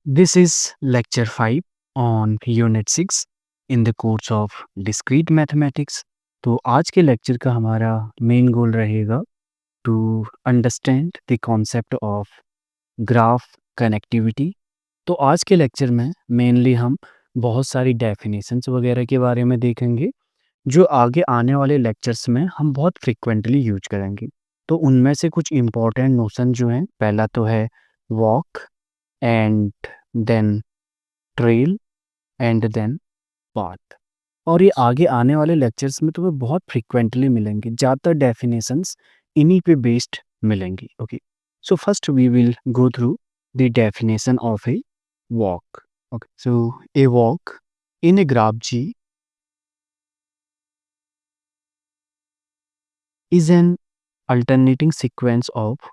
This is lecture 5 on unit 6 in the course of discrete mathematics. तो आज के lecture का हमारा मेन गोल रहेगा to understand the concept of graph connectivity. तो आज के लेक्चर में मेनली हम बहुत सारी डेफिनेशंस वगैरह के बारे में देखेंगे जो आगे आने वाले लेक्चर्स में हम बहुत फ्रिक्वेंटली यूज करेंगे। तो उनमें से कुछ इम्पोर्टेंट नोशन जो हैं, पहला तो है walk and then trail and then path. और ये आगे आने वाले लेक्चर्स में तुम्हें बहुत फ्रिक्वेंटली मिलेंगे, ज़्यादातर डेफिनेशंस इन्हीं पे बेस्ड मिलेंगी। Okay, so first we will go through the definition of a walk. Okay, so a walk in a graph G is an alternating sequence of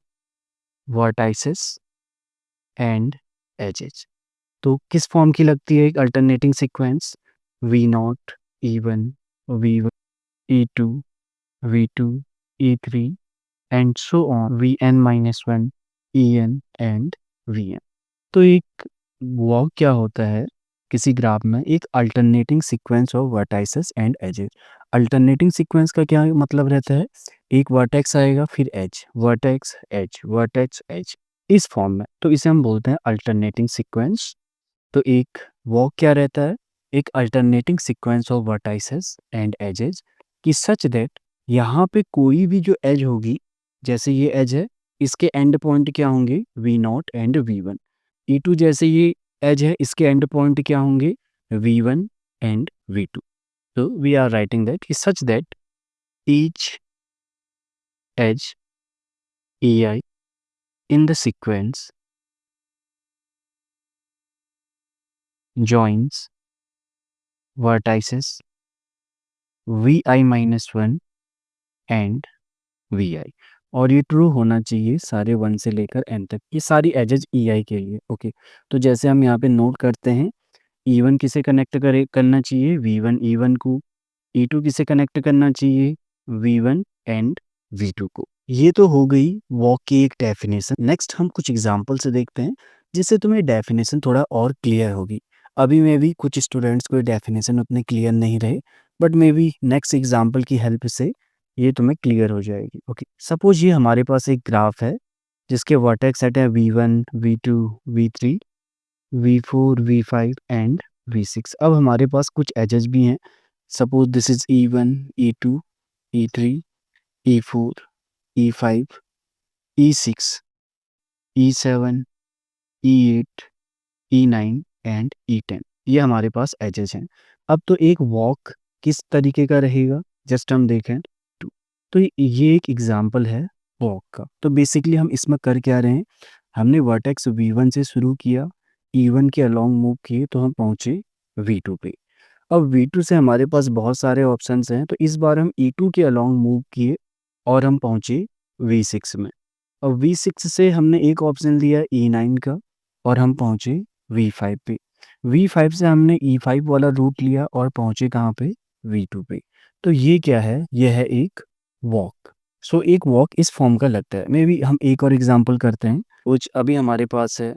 vertices and edges। तो किस form की लगती है एक alternating sequence? V naught, E one, V one, E two, V two, E three and so on, V N minus one, E N and V N. तो एक walk क्या होता है किसी ग्राफ में? एक alternating sequence of vertices and edges. Alternating sequence का क्या मतलब रहता है? एक वर्टेक्स आएगा, फिर edge, vertex edge, vertex edge, इस फॉर्म में। तो इसे हम बोलते हैं अल्टरनेटिंग सीक्वेंस। तो एक वॉक क्या रहता है? एक alternating sequence of vertices and edges कि सच दैट यहाँ पे कोई भी जो एज होगी, जैसे ये एज है, इसके एंड पॉइंट क्या होंगे? V naught and v one. E two जैसे ये एज है, इसके एंड पॉइंट क्या होंगे? V one and we two. तो वी आर राइटिंग दैट कि such that each edge e i in the sequence joins vertices vi minus one and v i. और ये ट्रू होना चाहिए सारे वन से लेकर एन तक, ये सारी एजेस ई आई के लिए। ओके, तो जैसे हम यहाँ पे नोट करते हैं, ई वन किसे कनेक्ट करना चाहिए? वी वन ई वन को। ई टू किसे कनेक्ट करना चाहिए? V one and we two को। ये तो हो गई वॉक की एक डेफिनेशन। नेक्स्ट हम कुछ एग्जाम्पल से देखते हैं जिससे तुम्हें डेफिनेशन थोड़ा और क्लियर होगी। अभी मे भी कुछ स्टूडेंट्स को डेफिनेशन उतने क्लियर नहीं रहे, but may be next example की हेल्प से ये तुम्हें क्लियर हो जाएगी। ओके, सपोज ये हमारे पास एक ग्राफ है जिसके वर्टेक्स सेट है V one, V two, V three, V four, V five and V six. अब हमारे पास कुछ एजेस भी हैं। Suppose this is E one, E two, E three, E four, E five, E six, E seven, E eight, E nine and E ten. ये हमारे पास edges हैं। अब तो एक वॉक किस तरीके का रहेगा, जस्ट हम देखें तो ये एक एग्जाम्पल है वॉक का। तो बेसिकली हम इसमें कर क्या रहे हैं? हमने वर्टेक्स वी वन से शुरू किया, ई वन के अलोंग मूव किए तो हम पहुंचे वी टू पे। अब वी टू से हमारे पास बहुत सारे ऑप्शंस हैं, तो इस बार हम ई टू के अलोंग मूव किए और हम पहुंचे वी सिक्स में। अब वी सिक्स से हमने एक ऑप्शन लिया ई नाइन का और हम पहुंचे वी फाइव पे। वी फाइव से हमने ई फाइव वाला रूट लिया और पहुंचे कहाँ पे? वी टू पे। तो ये क्या है? यह है एक वॉक। सो एक वॉक इस फॉर्म का लगता है। मे बी हम एक और एग्जांपल करते हैं। कुछ अभी हमारे पास है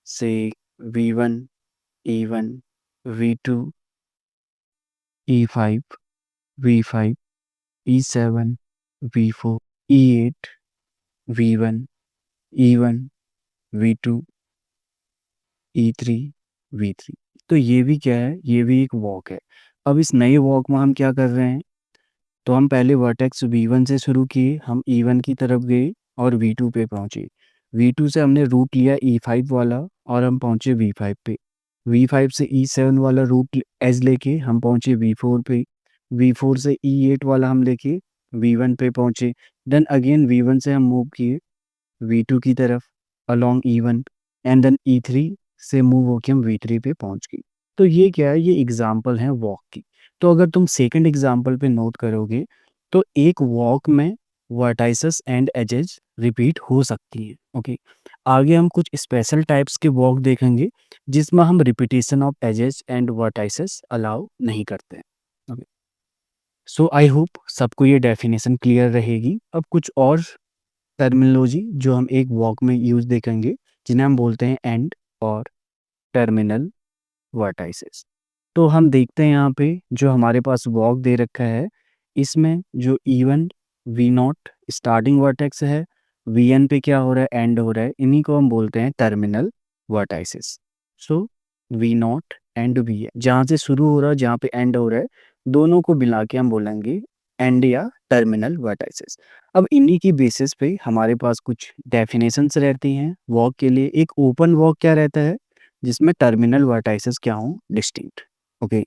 से V one, E one, V two, E five, V five, E seven, V four, E eight, V one, E one, V two, E three, V three. तो ये भी क्या है? ये भी एक वॉक है। अब इस नए वॉक में हम क्या कर रहे हैं? तो हम पहले वर्टेक्स वी वन से शुरू किए, हम ई वन की तरफ गए और वी टू पे पहुँचे। वी टू से हमने रूट लिया ई फाइव वाला और हम पहुँचे वी फाइव पे। वी फाइव से ई सेवन वाला रूट एज लेके हम पहुँचे वी फोर पे। वी फोर से ई एट वाला हम लेके वी वन पे पहुँचे। देन अगेन वी वन से हम मूव किए वी टू की तरफ along E one and then E three से मूव होके हम वी थ्री पे पहुँच गए। तो ये क्या है? ये एग्जाम्पल है वॉक की। तो अगर तुम सेकंड एग्जाम्पल पे नोट करोगे तो एक वॉक में वर्टाइसेस एंड एजेस रिपीट हो सकती है। ओके, आगे हम कुछ स्पेशल टाइप्स के वॉक देखेंगे जिसमें हम repetition of edges and vertices allow नहीं करते हैं। ओके, सो आई होप सबको ये डेफिनेशन क्लियर रहेगी। अब कुछ और टर्मिनोलॉजी जो हम एक वॉक में यूज देखेंगे जिन्हें हम बोलते हैं एंड और टर्मिनल वर्टाइसेस। तो हम देखते हैं यहाँ पे जो हमारे पास वॉक दे रखा है, इसमें जो E1 V0 स्टार्टिंग वर्टेक्स है, Vn पे क्या हो रहा है, एंड हो रहा है, इन्हीं को हम बोलते हैं terminal vertices. So V0 and Vn जहाँ से शुरू हो रहा है, जहाँ पे एंड हो रहा है, दोनों को मिला के हम बोलेंगे एंड या टर्मिनल वर्टाइसेस। अब इन्हीं की बेसिस पे हमारे पास कुछ डेफिनेशंस रहती हैं वॉक के लिए। एक ओपन वॉक क्या रहता है, जिसमें टर्मिनल वर्टाइसेस क्या हों, distinct. Okay,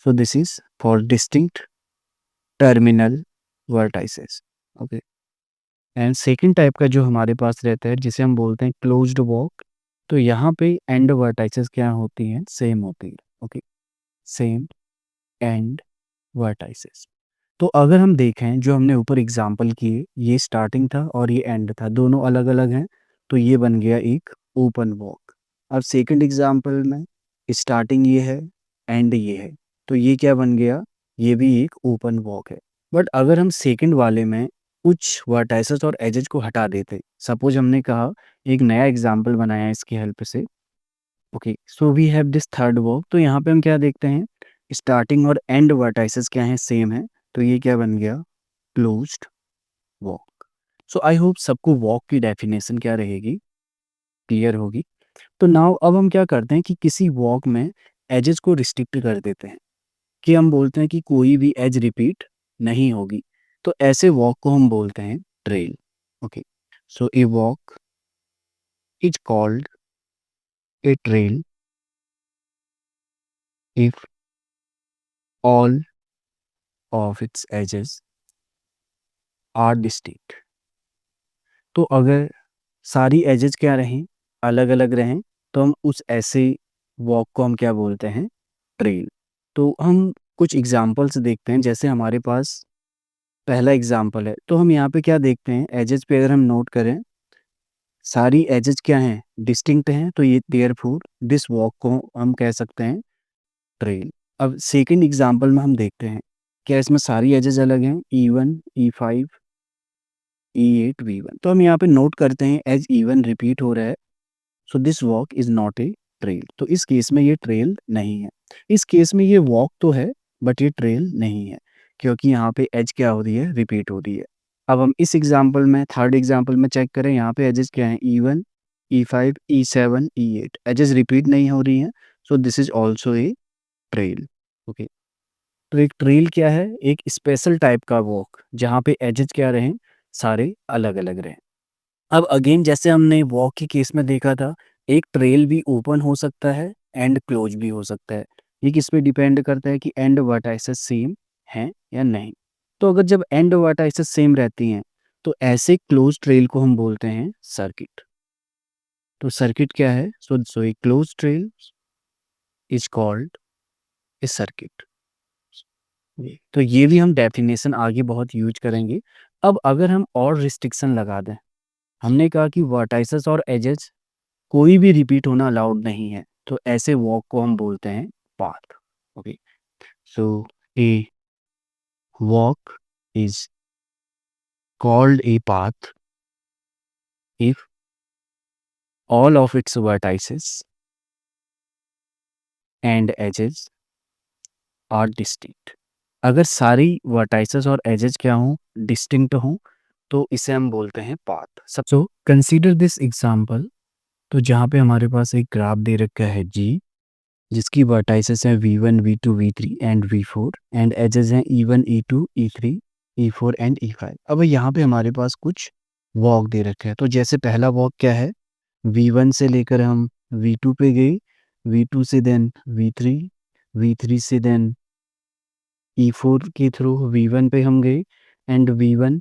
so this is for distinct terminal vertices. Okay, and second type का जो हमारे पास रहता है, जिसे हम बोलते हैं क्लोज्ड वॉक, तो यहाँ पे एंड वर्टाइसेस क्या होती हैं, सेम होती है। Okay, same and vertices. तो अगर हम देखें जो हमने ऊपर एग्जांपल किए, ये स्टार्टिंग था और ये एंड था, दोनों अलग अलग हैं, तो ये बन गया एक ओपन वॉक। अब सेकंड एग्जांपल में स्टार्टिंग ये है, एंड ये है, तो ये क्या बन गया, ये भी एक ओपन वॉक है। बट अगर हम सेकंड वाले में कुछ वर्टाइसेस और एजेस को हटा देते, सपोज हमने कहा, एक नया एग्जांपल बनाया इसकी हेल्प से। Okay, so we have this third walk, तो यहाँ पे हम क्या देखते हैं, स्टार्टिंग और एंड वर्टाइसेस क्या हैं, सेम है, तो ये क्या बन गया, closed walk. So I hope सबको वॉक की डेफिनेशन क्या रहेगी, क्लियर होगी। तो नाउ अब हम क्या करते हैं कि किसी वॉक में एजेस को रिस्ट्रिक्ट कर देते हैं, कि हम बोलते हैं कि कोई भी एज रिपीट नहीं होगी, तो ऐसे वॉक को हम बोलते हैं trail. Okay, so a walk is called a trail if all of its edges are distinct. तो अगर सारी एजेस क्या रहें, अलग अलग रहें, तो हम उस ऐसे वॉक को हम क्या बोलते हैं, ट्रेल। तो हम कुछ एग्जांपल्स देखते हैं, जैसे हमारे पास पहला एग्जांपल है, तो हम यहाँ पे क्या देखते हैं, एजेस पे अगर हम नोट करें, सारी एजेस क्या हैं, डिस्टिंक्ट हैं, तो ये देयरफॉर दिस वॉक को हम कह सकते हैं ट्रेल। अब सेकंड एग्जांपल में हम देखते हैं, क्या इसमें सारी एजेस अलग हैं, E1 E5 E8 V1, तो हम यहाँ पे नोट करते हैं एज E1 रिपीट हो रहा है, so this walk is not a trail. तो इस केस में ये ट्रेल नहीं है। इस केस में ये वॉक तो है, बट ये ट्रेल नहीं है, क्योंकि यहाँ पे एज क्या हो रही है, रिपीट हो रही है। अब हम इस एग्जांपल में, थर्ड एग्जांपल में चेक करें, यहाँ पे एजेस क्या हैं, E1 E5 E7 E8, edges repeat नहीं हो रही हैं, so this is also a trail. Okay, तो एक ट्रेल क्या है, एक स्पेशल टाइप का वॉक, जहाँ पे एजेस क्या रहें, सारे अलग अलग रहें। अब अगेन जैसे हमने वॉक के केस में देखा था, एक ट्रेल भी ओपन हो सकता है एंड क्लोज भी हो सकता है। ये किस पे डिपेंड करता है कि एंड वर्टाइसेस सेम हैं या नहीं। तो अगर जब एंड वर्टाइसेस सेम रहती हैं, तो ऐसे क्लोज ट्रेल को हम बोलते हैं सर्किट। तो सर्किट क्या है, so a close trail is called a circuit. तो ये भी हम डेफिनेशन आगे बहुत यूज करेंगे। अब अगर हम और रिस्ट्रिक्शन लगा दें, हमने कहा कि वर्टाइसेस और एजेस कोई भी रिपीट होना अलाउड नहीं है, तो ऐसे वॉक को हम बोलते हैं path. Okay, so a walk is called a path if all of its vertices and edges are distinct. अगर सारी वर्टाइसेस और एजेस क्या हों, डिस्टिंक्ट हों, तो इसे हम बोलते हैं path. So consider this example, तो जहाँ पे हमारे पास एक ग्राफ दे रखा है G, जिसकी वर्टाइसेस हैं V1 V2 V3 and V4, and edges हैं E1 E2 E3 E4 and E5। अब यहाँ पे हमारे पास कुछ वॉक दे रखे हैं, तो जैसे पहला वॉक क्या है, V1 से लेकर हम V2 पे गए, V2 से देन V3, V3 से देन E4 के थ्रू V1 पे हम गए, एंड V1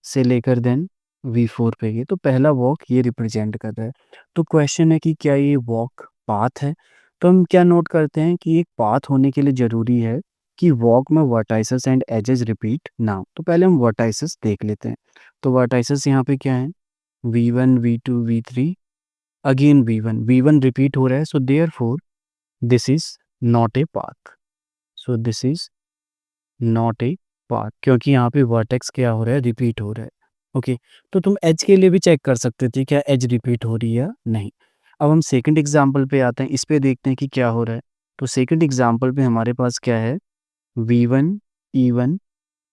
से लेकर देन V4 पे गए। तो पहला वॉक ये रिप्रेजेंट कर रहा है। तो क्वेश्चन है कि क्या ये वॉक पाथ है। तो हम क्या नोट करते हैं कि एक पाथ होने के लिए ज़रूरी है कि वॉक में वर्टाइसेस एंड एजेस रिपीट ना हो। तो पहले हम वर्टाइसेस देख लेते हैं। तो वर्टाइसेस यहाँ पे क्या है, V1 V2 V3, again V1 repeat हो रहा है, so therefore this is not a path. So this is not a path, क्योंकि यहाँ पे वर्टेक्स क्या हो रहा है, रिपीट हो रहा है। ओके, तो तुम एज के लिए भी चेक कर सकते थे क्या एज रिपीट हो रही है या नहीं। अब हम सेकंड एग्जांपल पे आते हैं, इस पे देखते हैं कि क्या हो रहा है। तो सेकंड एग्जांपल पे हमारे पास क्या है, V1 E1,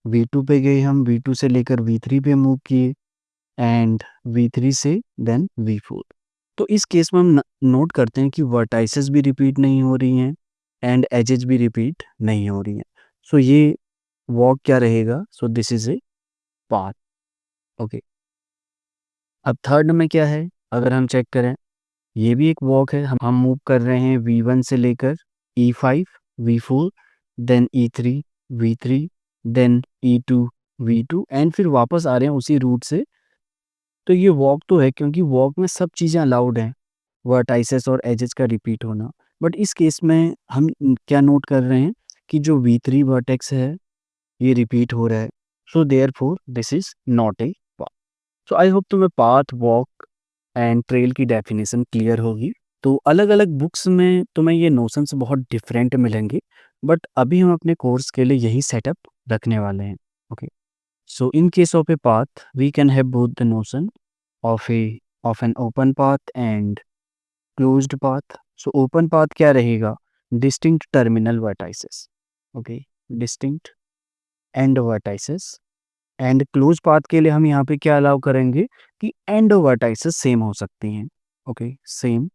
V2 पे गए हम, V2 से लेकर V3 पे मूव किए एंड V3 से देन V4। तो इस केस में हम नोट करते हैं कि वर्टाइसेस भी रिपीट नहीं हो रही हैं एंड एजेस भी रिपीट नहीं हो रही हैं। सो ये वॉक क्या रहेगा, so this is a path. Okay, अब थर्ड में क्या है, अगर हम चेक करें, ये भी एक वॉक है। हम मूव कर रहे हैं V1 से लेकर E5 V4 then E3 V3 then E2 V2 and फिर वापस आ रहे हैं उसी रूट से। तो ये वॉक तो है क्योंकि वॉक में सब चीज़ें अलाउड हैं, वर्टाइसेस और एजेस का रिपीट होना। बट इस केस में हम क्या नोट कर रहे हैं कि जो V3 वर्टेक्स है ये रिपीट हो रहा है। So therefore this is not a path. So I hope तुम्हें पाथ, वॉक एंड ट्रेल की डेफिनेशन क्लियर होगी। तो अलग अलग बुक्स में तुम्हें ये नोशंस बहुत डिफरेंट मिलेंगे, बट अभी हम अपने कोर्स के लिए यही सेटअप रखने वाले हैं। Okay, so in case of a path we can have both the notion of an open path and closed path. So open path क्या रहेगा, distinct terminal vertices. Okay, distinct end vertices. And close path के लिए हम यहाँ पे क्या allow करेंगे कि एंड वर्टाइसेस सेम हो सकती हैं। Okay, same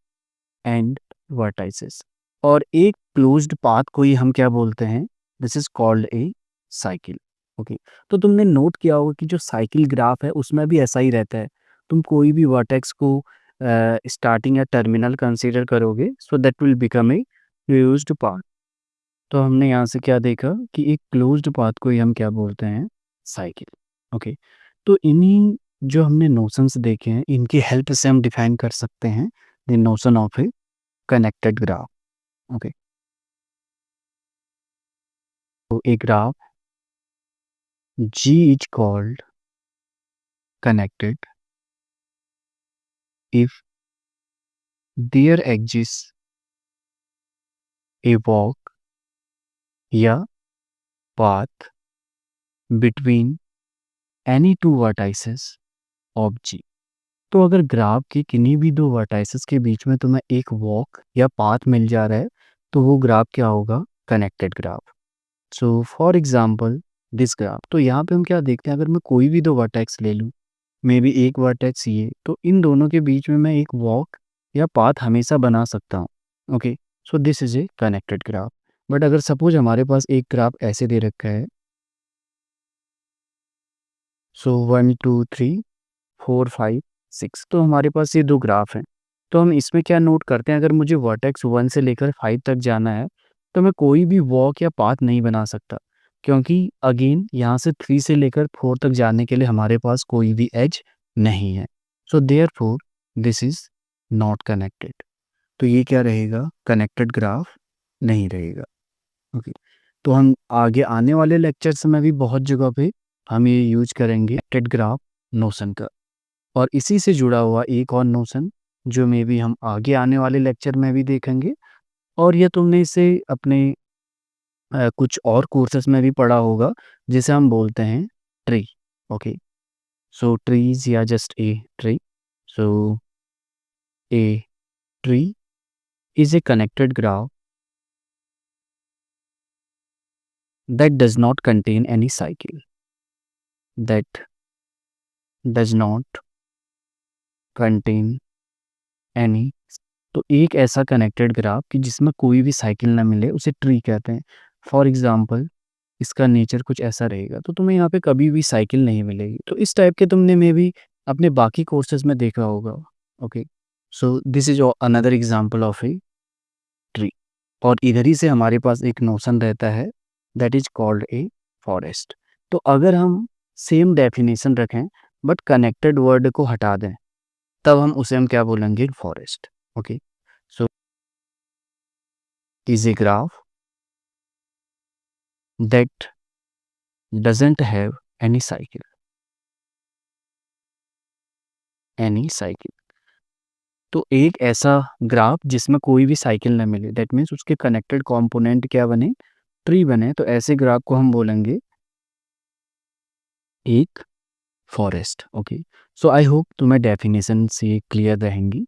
and vertices. और एक क्लोज्ड पाथ को ही हम क्या बोलते हैं, this is called A cycle. Okay, तो तुमने नोट किया होगा कि जो साइकिल ग्राफ है उसमें भी ऐसा ही रहता है। तुम कोई भी वर्टेक्स को स्टार्टिंग या टर्मिनल कंसीडर करोगे, so that will become a closed path. तो हमने यहाँ से क्या देखा कि एक क्लोज्ड पाथ को ही हम क्या बोलते हैं, साइकिल। ओके, तो इन्हीं जो हमने नोशंस देखे हैं इनकी हेल्प से हम डिफाइन कर सकते हैं the notion of A connected graph. Okay, तो a graph G is called connected if there exists a walk या path between any two vertices of G। तो अगर ग्राफ के किन्हीं भी दो वर्टाइसेस के बीच में तुम्हें एक वॉक या पाथ मिल जा रहा है तो वो ग्राफ क्या होगा, connected graph. So for example this graph, तो यहाँ पे हम क्या देखते हैं, अगर मैं कोई भी दो वर्टेक्स ले लूँ, मे बी एक वर्टेक्स ये, तो इन दोनों के बीच में मैं एक वॉक या पाथ हमेशा बना सकता हूँ। Okay, so this is a connected graph. But अगर सपोज हमारे पास एक ग्राफ ऐसे दे रखा है, सो 1 2 3 4 5 6, तो हमारे पास ये दो ग्राफ हैं। तो हम इसमें क्या नोट करते हैं, अगर मुझे वर्टेक्स 1 से लेकर 5 तक जाना है तो मैं कोई भी वॉक या पाथ नहीं बना सकता, क्योंकि अगेन यहाँ से 3 से लेकर 4 तक जाने के लिए हमारे पास कोई भी एज नहीं है। So therefore this is not connected. तो ये क्या रहेगा, कनेक्टेड ग्राफ नहीं रहेगा। ओके, तो हम आगे आने वाले लेक्चर्स में भी बहुत जगह पे हम ये यूज करेंगे कनेक्टेड ग्राफ नोशन का। और इसी से जुड़ा हुआ एक और नोशन जो मे बी हम आगे आने वाले लेक्चर में भी देखेंगे, और ये तुमने इसे अपने कुछ और कोर्सेज में भी पढ़ा होगा, जिसे हम बोलते हैं ट्री। ओके, सो ट्रीज या just a tree. So a tree is a connected graph that does not contain any cycle, that does not contain any। तो एक ऐसा कनेक्टेड ग्राफ कि जिसमें कोई भी साइकिल ना मिले उसे ट्री कहते हैं। फॉर एग्जांपल इसका नेचर कुछ ऐसा रहेगा, तो तुम्हें यहाँ पे कभी भी साइकिल नहीं मिलेगी। तो इस टाइप के तुमने मे भी अपने बाकी कोर्सेज में देखा होगा। Okay, so this is another example of a tree. और इधर ही से हमारे पास एक नोशन रहता है that is called a forest. तो अगर हम सेम डेफिनेशन रखें बट कनेक्टेड वर्ड को हटा दें, तब हम उसे हम क्या बोलेंगे, forest. Okay, so is a graph that doesn't have any cycle, any cycle. तो एक ऐसा ग्राफ जिसमें कोई भी साइकिल ना मिले, दैट मीन्स उसके कनेक्टेड कंपोनेंट क्या बने, ट्री बने, तो ऐसे ग्राफ को हम बोलेंगे एक forest. Okay, so I hope तुम्हें डेफिनेशन से क्लियर रहेंगी।